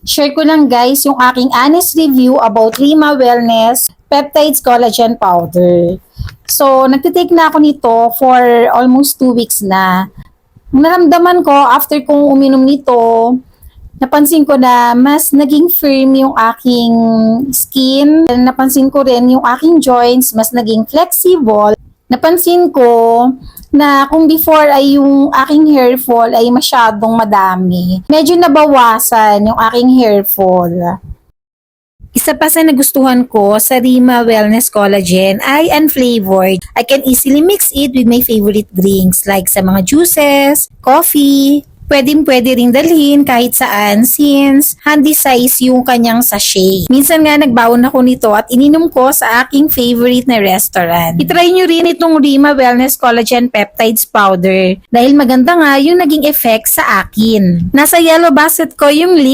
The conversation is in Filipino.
Share ko lang guys yung aking honest review about Rima Wellness Peptides Collagen Powder. So, nagtitake na ako nito for almost 2 weeks na. Naramdaman ko after kong uminom nito, napansin ko na mas naging firm yung aking skin. Napansin ko rin yung aking joints mas naging flexible. Napansin ko na kung before ay yung aking hair fall ay masyadong madami, medyo nabawasan yung aking hair fall. Isa pa sa nagustuhan ko sa Rima Wellness Collagen ay unflavored. I can easily mix it with my favorite drinks like sa mga juices, coffee. Pwede ring dalhin kahit saan since handy size yung kanyang sachet. Minsan nga nagbaon ako nito at ininom ko sa aking favorite na restaurant. I-try nyo rin itong Rima Wellness Collagen Peptides Powder dahil maganda nga yung naging effect sa akin. Nasa yellow basket ko yung link